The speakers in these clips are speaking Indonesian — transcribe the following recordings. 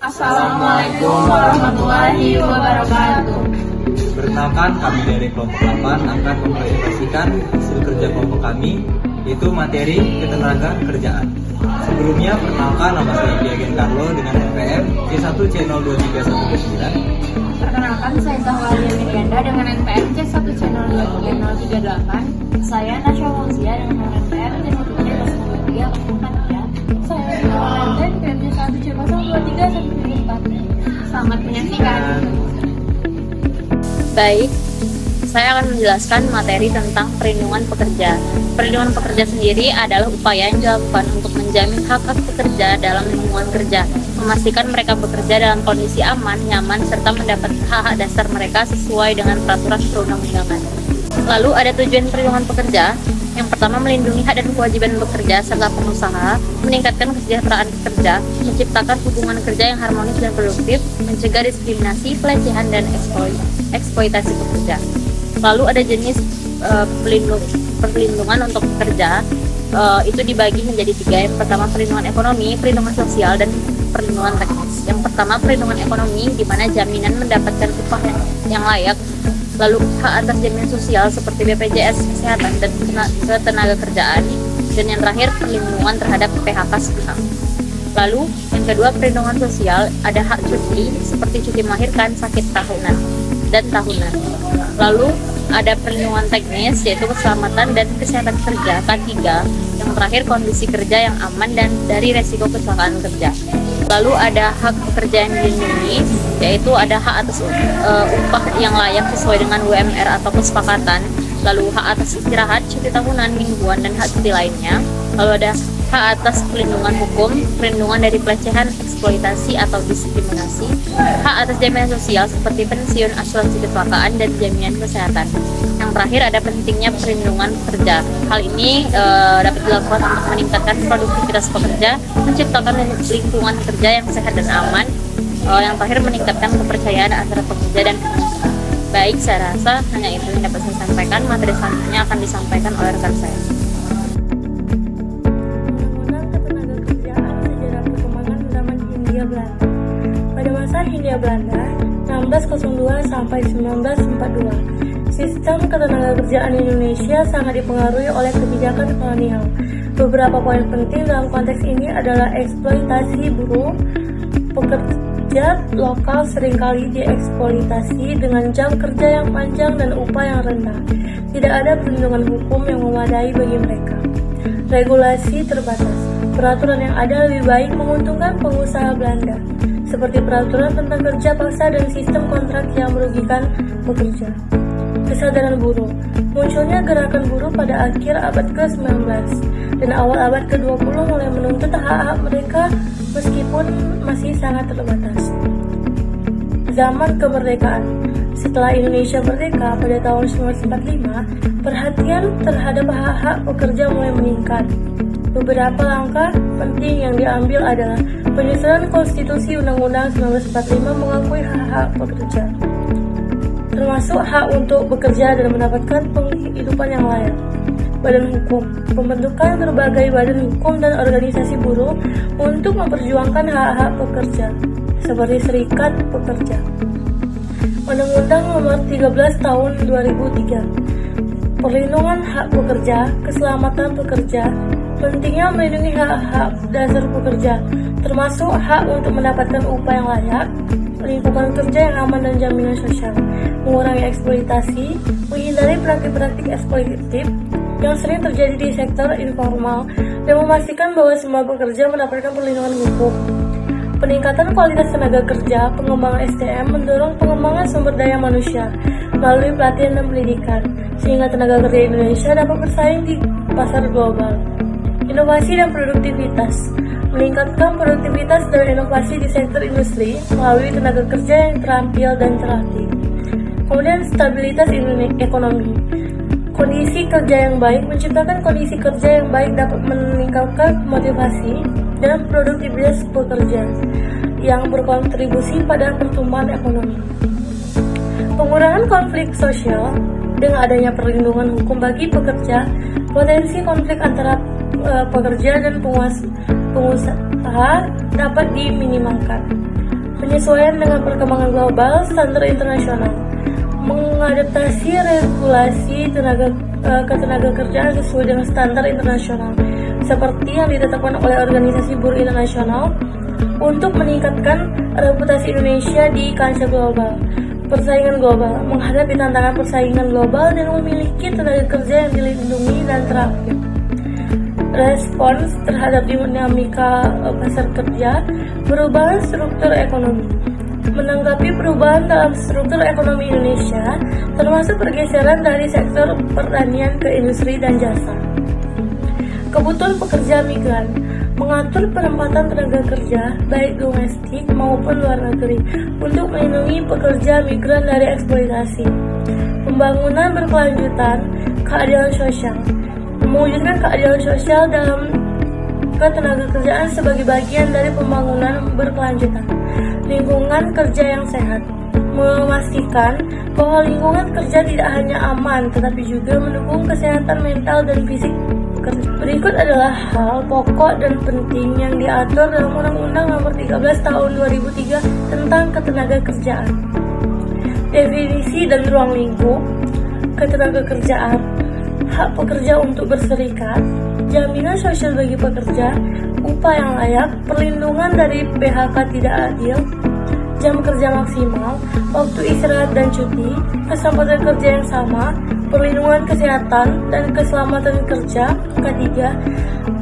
Assalamualaikum warahmatullahi wabarakatuh. Perkenalkan, kami dari kelompok 8 akan mempresentasikan hasil kerja kelompok kami, yaitu materi ketenaga kerjaan. Sebelumnya, perkenalkan, nama saya Diagen Carlo dengan NPM C1C02319. Perkenalkan, saya Zahwalia Mirianda dengan NPM C1C02338. Saya Nasya Fauzia dengan NPM C1C02343. Saya Rizal NPM C1C02314. Selamat menyaksikan. Baik, saya akan menjelaskan materi tentang perlindungan pekerja. Perlindungan pekerja sendiri adalah upaya yang dilakukan untuk menjamin hak-hak pekerja dalam lingkungan kerja, memastikan mereka bekerja dalam kondisi aman, nyaman, serta mendapat hak-hak dasar mereka sesuai dengan peraturan perundang-undangan. Lalu ada tujuan perlindungan pekerja. Yang pertama, melindungi hak dan kewajiban pekerja serta pengusaha, meningkatkan kesejahteraan pekerja, menciptakan hubungan kerja yang harmonis dan produktif, mencegah diskriminasi, pelecehan, dan eksploitasi pekerja. Lalu ada jenis perlindungan untuk pekerja, itu dibagi menjadi 3. Yang pertama, perlindungan ekonomi, perlindungan sosial, dan perlindungan teknis. Yang pertama, perlindungan ekonomi, di mana jaminan mendapatkan upah yang layak, lalu hak atas jaminan sosial seperti BPJS Kesehatan dan ketenaga kerjaan, dan yang terakhir perlindungan terhadap PHK sepihak. Lalu yang kedua, perlindungan sosial, ada hak cuti seperti cuti melahirkan, sakit tahunan, dan tahunan. Lalu ada perlindungan teknis, yaitu keselamatan dan kesehatan kerja K3. Yang terakhir, kondisi kerja yang aman dan dari resiko kecelakaan kerja. Lalu ada hak pekerja yang dilindungi, yaitu ada hak atas upah yang layak sesuai dengan UMR atau kesepakatan. Lalu hak atas istirahat, cuti tahunan, mingguan, dan hak cuti lainnya. Lalu ada hak atas perlindungan hukum, perlindungan dari pelecehan, eksploitasi, atau diskriminasi, hak atas jaminan sosial seperti pensiun, asuransi kecelakaan, dan jaminan kesehatan. Yang terakhir ada pentingnya perlindungan pekerja. Hal ini dapat dilakukan untuk meningkatkan produktivitas pekerja, menciptakan lingkungan kerja yang sehat dan aman. Yang terakhir, meningkatkan kepercayaan antara pekerja dan pengusaha. Baik, saya rasa hanya itu yang dapat saya sampaikan. Materi selanjutnya akan disampaikan oleh rekan saya. Pada masa Hindia Belanda 1602 sampai 1942, sistem ketenagakerjaan Indonesia sangat dipengaruhi oleh kebijakan kolonial. Beberapa poin penting dalam konteks ini adalah eksploitasi buruh. Pekerja lokal seringkali dieksploitasi dengan jam kerja yang panjang dan upah yang rendah. Tidak ada perlindungan hukum yang memadai bagi mereka. Regulasi terbatas. Peraturan yang ada lebih baik menguntungkan pengusaha Belanda, seperti peraturan tentang kerja paksa dan sistem kontrak yang merugikan pekerja. Kesadaran buruh. Munculnya gerakan buruh pada akhir abad ke-19 dan awal abad ke-20 mulai menuntut hak-hak mereka meskipun masih sangat terbatas. Zaman kemerdekaan. Setelah Indonesia merdeka pada tahun 1945, perhatian terhadap hak-hak pekerja mulai meningkat. Beberapa langkah penting yang diambil adalah penyusunan Konstitusi Undang-Undang 1945 mengakui hak-hak pekerja, termasuk hak untuk bekerja dan mendapatkan penghidupan yang layak. Badan hukum, pembentukan berbagai badan hukum dan organisasi buruh untuk memperjuangkan hak-hak pekerja, seperti Serikat Pekerja. Undang-Undang Nomor 13 Tahun 2003, perlindungan hak pekerja, keselamatan pekerja. Pentingnya melindungi hak-hak dasar pekerja, termasuk hak untuk mendapatkan upah yang layak, lingkungan kerja yang aman dan jaminan sosial, mengurangi eksploitasi, menghindari praktik-praktik eksploitatif yang sering terjadi di sektor informal, dan memastikan bahwa semua pekerja mendapatkan perlindungan hukum. Peningkatan kualitas tenaga kerja, pengembangan SDM mendorong pengembangan sumber daya manusia melalui pelatihan dan pendidikan, sehingga tenaga kerja Indonesia dapat bersaing di pasar global. Inovasi dan produktivitas. Meningkatkan produktivitas dan inovasi di sektor industri melalui tenaga kerja yang terampil dan terlatih. Kemudian stabilitas ekonomi. Kondisi kerja yang baik. Menciptakan kondisi kerja yang baik dapat meningkatkan motivasi dan produktivitas pekerja yang berkontribusi pada pertumbuhan ekonomi. Pengurangan konflik sosial. Dengan adanya perlindungan hukum bagi pekerja, potensi konflik antara pekerja dan pengusaha dapat diminimalkan. Penyesuaian dengan perkembangan global, standar internasional, mengadaptasi regulasi ketenaga kerjaan sesuai dengan standar internasional, seperti yang ditetapkan oleh Organisasi Buruh Internasional untuk meningkatkan reputasi Indonesia di kancah global. Persaingan global, menghadapi tantangan persaingan global dan memiliki tenaga kerja yang dilindungi dan terakhir. Respons terhadap dinamika pasar kerja, perubahan struktur ekonomi. Menanggapi perubahan dalam struktur ekonomi Indonesia, termasuk pergeseran dari sektor pertanian ke industri dan jasa. Kebutuhan pekerja migran, mengatur penempatan tenaga kerja baik domestik maupun luar negeri untuk melindungi pekerja migran dari eksploitasi. Pembangunan berkelanjutan, keadilan sosial, mewujudkan keadilan sosial dalam ketenagakerjaan sebagai bagian dari pembangunan berkelanjutan. Lingkungan kerja yang sehat, memastikan bahwa lingkungan kerja tidak hanya aman tetapi juga mendukung kesehatan mental dan fisik pekerja. Berikut adalah hal pokok dan penting yang diatur dalam Undang-Undang Nomor 13 Tahun 2003 tentang Ketenagakerjaan. Definisi dan ruang lingkup ketenagakerjaan, hak pekerja untuk berserikat, jaminan sosial bagi pekerja, upah yang layak, perlindungan dari PHK tidak adil, jam kerja maksimal, waktu istirahat dan cuti, kesempatan kerja yang sama, perlindungan kesehatan dan keselamatan kerja, ketiga,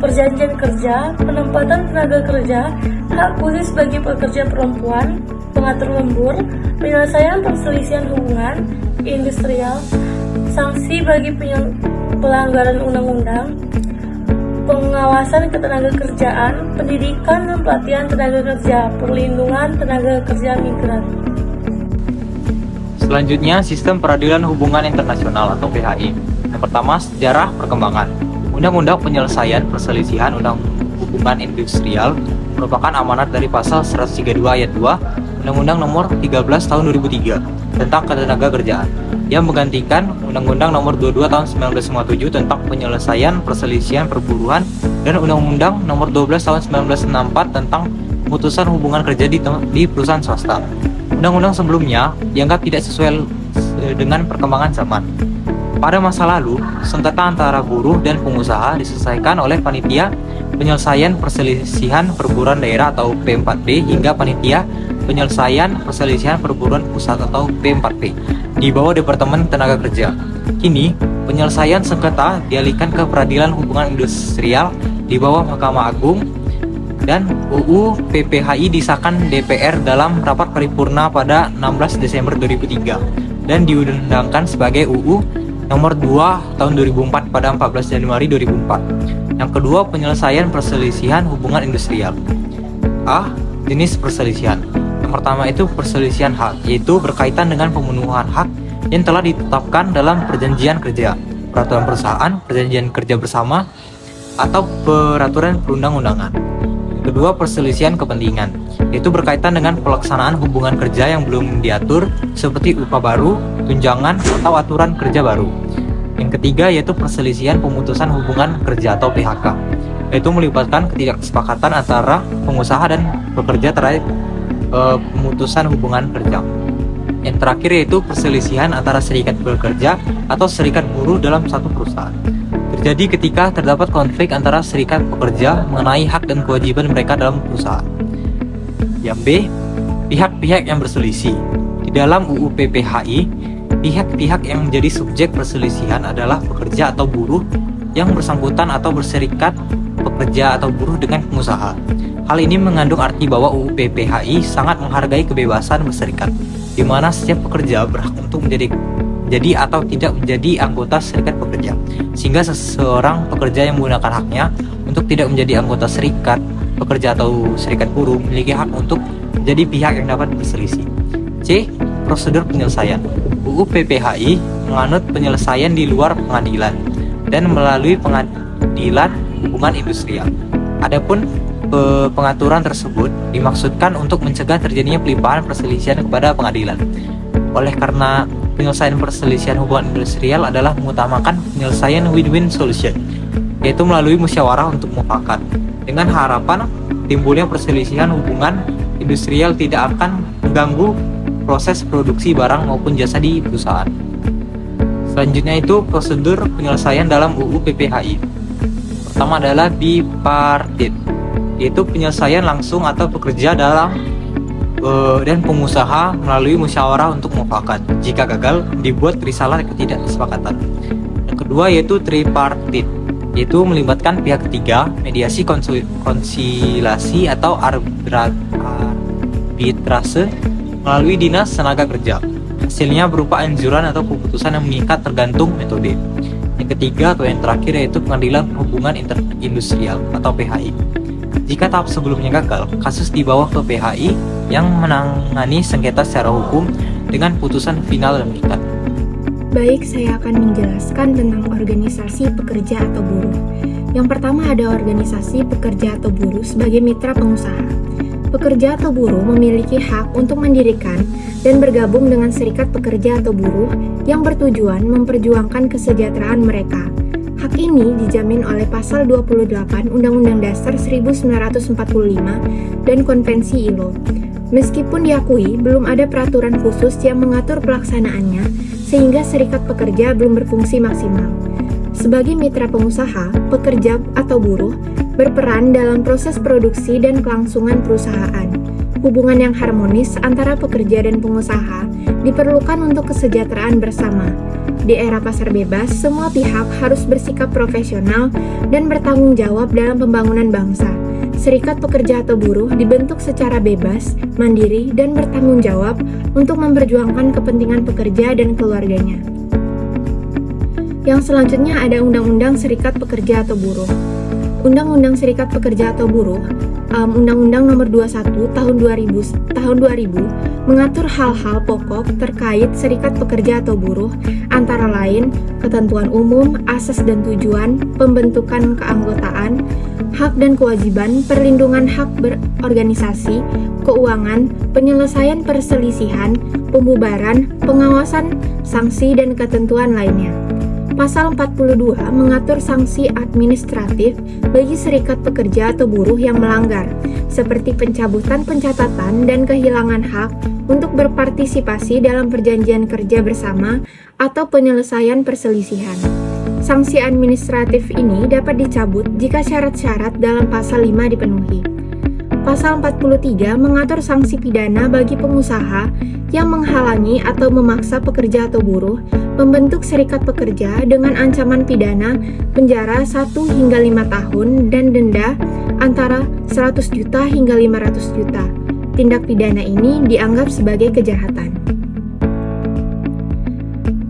perjanjian kerja, penempatan tenaga kerja, hak khusus bagi pekerja perempuan, pengatur lembur, penyelesaian perselisihan hubungan industrial, sanksi bagi pelanggaran undang-undang, pengawasan ketenagakerjaan, pendidikan dan pelatihan tenaga kerja, perlindungan tenaga kerja migran. Selanjutnya, sistem peradilan hubungan internasional atau PHI. Yang pertama, sejarah perkembangan. Undang-Undang Penyelesaian Perselisihan Hubungan Industrial merupakan amanat dari pasal 132 ayat 2 Undang-Undang Nomor 13 Tahun 2003 tentang Ketenagakerjaan yang menggantikan Undang-Undang Nomor 22 Tahun 1957 tentang Penyelesaian Perselisihan Perburuhan dan Undang-Undang Nomor 12 Tahun 1964 tentang Pemutusan Hubungan Kerja di perusahaan swasta. Undang-undang sebelumnya dianggap tidak sesuai dengan perkembangan zaman. Pada masa lalu, sengketa antara buruh dan pengusaha diselesaikan oleh Panitia Penyelesaian Perselisihan Perburuan Daerah atau P4D hingga Panitia Penyelesaian Perselisihan Perburuan Pusat atau P4P di bawah Departemen Tenaga Kerja. Kini, penyelesaian sengketa dialihkan ke Peradilan Hubungan Industrial di bawah Mahkamah Agung, dan UU PPHI disahkan DPR dalam rapat paripurna pada 16 Desember 2003 dan diundangkan sebagai UU Nomor 2 Tahun 2004 pada 14 Januari 2004. Yang kedua, penyelesaian perselisihan hubungan industrial. A. Jenis perselisihan. Yang pertama itu perselisihan hak, yaitu berkaitan dengan pemenuhan hak yang telah ditetapkan dalam perjanjian kerja, peraturan perusahaan, perjanjian kerja bersama, atau peraturan perundang-undangan. Kedua, perselisihan kepentingan, yaitu berkaitan dengan pelaksanaan hubungan kerja yang belum diatur seperti upah baru, tunjangan, atau aturan kerja baru. Yang ketiga yaitu perselisihan pemutusan hubungan kerja atau PHK, yaitu melibatkan ketidaksepakatan antara pengusaha dan pekerja terkait pemutusan hubungan kerja. Yang terakhir yaitu perselisihan antara serikat pekerja atau serikat buruh dalam satu perusahaan. Terjadi ketika terdapat konflik antara serikat pekerja mengenai hak dan kewajiban mereka dalam perusahaan. Yang B, pihak-pihak yang berselisih. Di dalam UU PPHI, pihak-pihak yang menjadi subjek perselisihan adalah pekerja atau buruh yang bersangkutan atau berserikat pekerja atau buruh dengan pengusaha. Hal ini mengandung arti bahwa UU PPHI sangat menghargai kebebasan berserikat, di mana setiap pekerja berhak untuk menjadi atau tidak menjadi anggota serikat pekerja, sehingga seseorang pekerja yang menggunakan haknya untuk tidak menjadi anggota serikat pekerja atau serikat buruh memiliki hak untuk menjadi pihak yang dapat berselisih. C. Prosedur penyelesaian. UU PPHI menganut penyelesaian di luar pengadilan dan melalui pengadilan hubungan industrial. Adapun pengaturan tersebut dimaksudkan untuk mencegah terjadinya pelimpahan perselisihan kepada pengadilan. Oleh karena penyelesaian perselisihan hubungan industrial adalah mengutamakan penyelesaian win-win solution, yaitu melalui musyawarah untuk mufakat, dengan harapan timbulnya perselisihan hubungan industrial tidak akan mengganggu proses produksi barang maupun jasa di perusahaan. Selanjutnya itu prosedur penyelesaian dalam UU PPHI. Pertama adalah bipartit, yaitu penyelesaian langsung atau pekerja dan pengusaha melalui musyawarah untuk mufakat. Jika gagal, dibuat risalah ketidaksepakatan. Yang kedua yaitu tripartit, yaitu melibatkan pihak ketiga, mediasi konsilasi atau arbitrase melalui Dinas Tenaga Kerja. Hasilnya berupa anjuran atau keputusan yang mengikat tergantung metode. Yang ketiga atau yang terakhir yaitu Pengadilan Hubungan Interindustrial atau PHI. Jika tahap sebelumnya gagal, kasus dibawa ke PHI yang menangani sengketa secara hukum dengan putusan final dan mengikat. Baik, saya akan menjelaskan tentang organisasi pekerja atau buruh. Yang pertama ada organisasi pekerja atau buruh sebagai mitra pengusaha. Pekerja atau buruh memiliki hak untuk mendirikan dan bergabung dengan serikat pekerja atau buruh yang bertujuan memperjuangkan kesejahteraan mereka. Hak ini dijamin oleh Pasal 28 Undang-Undang Dasar 1945 dan Konvensi ILO. Meskipun diakui belum ada peraturan khusus yang mengatur pelaksanaannya, sehingga serikat pekerja belum berfungsi maksimal. Sebagai mitra pengusaha, pekerja atau buruh berperan dalam proses produksi dan kelangsungan perusahaan. Hubungan yang harmonis antara pekerja dan pengusaha diperlukan untuk kesejahteraan bersama. Di era pasar bebas, semua pihak harus bersikap profesional dan bertanggung jawab dalam pembangunan bangsa. Serikat pekerja atau buruh dibentuk secara bebas, mandiri, dan bertanggung jawab untuk memperjuangkan kepentingan pekerja dan keluarganya. Yang selanjutnya ada Undang-Undang Serikat Pekerja atau Buruh. Undang-Undang Serikat Pekerja atau Buruh, Undang-Undang Nomor 21 Tahun 2000 mengatur hal-hal pokok terkait serikat pekerja atau buruh, antara lain ketentuan umum, asas dan tujuan, pembentukan keanggotaan, hak dan kewajiban, perlindungan hak berorganisasi, keuangan, penyelesaian perselisihan, pembubaran, pengawasan, sanksi dan ketentuan lainnya. Pasal 42 mengatur sanksi administratif bagi serikat pekerja atau buruh yang melanggar, seperti pencabutan pencatatan dan kehilangan hak untuk berpartisipasi dalam perjanjian kerja bersama atau penyelesaian perselisihan. Sanksi administratif ini dapat dicabut jika syarat-syarat dalam pasal 5 dipenuhi. Pasal 43 mengatur sanksi pidana bagi pengusaha yang menghalangi atau memaksa pekerja atau buruh membentuk serikat pekerja dengan ancaman pidana penjara 1 hingga 5 tahun dan denda antara 100 juta hingga 500 juta. Tindak pidana ini dianggap sebagai kejahatan.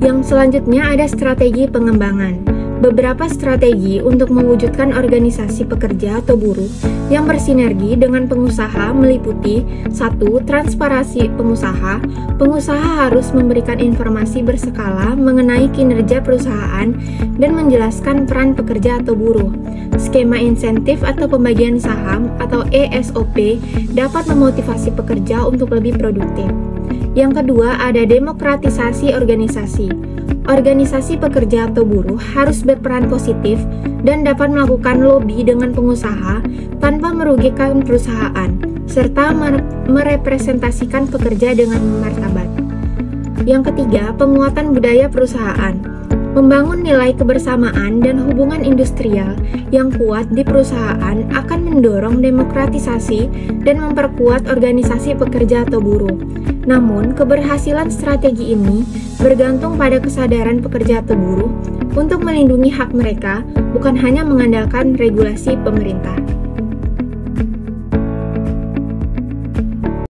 Yang selanjutnya ada strategi pengembangan. Beberapa strategi untuk mewujudkan organisasi pekerja atau buruh yang bersinergi dengan pengusaha meliputi 1. Transparansi pengusaha. Pengusaha harus memberikan informasi berskala mengenai kinerja perusahaan dan menjelaskan peran pekerja atau buruh. Skema insentif atau pembagian saham atau ESOP dapat memotivasi pekerja untuk lebih produktif. Yang kedua ada demokratisasi organisasi. Organisasi pekerja atau buruh harus berperan positif dan dapat melakukan lobby dengan pengusaha tanpa merugikan perusahaan, serta merepresentasikan pekerja dengan martabat. Yang ketiga, penguatan budaya perusahaan. Membangun nilai kebersamaan dan hubungan industrial yang kuat di perusahaan akan mendorong demokratisasi dan memperkuat organisasi pekerja atau buruh. Namun, keberhasilan strategi ini bergantung pada kesadaran pekerja atau buruh untuk melindungi hak mereka, bukan hanya mengandalkan regulasi pemerintah.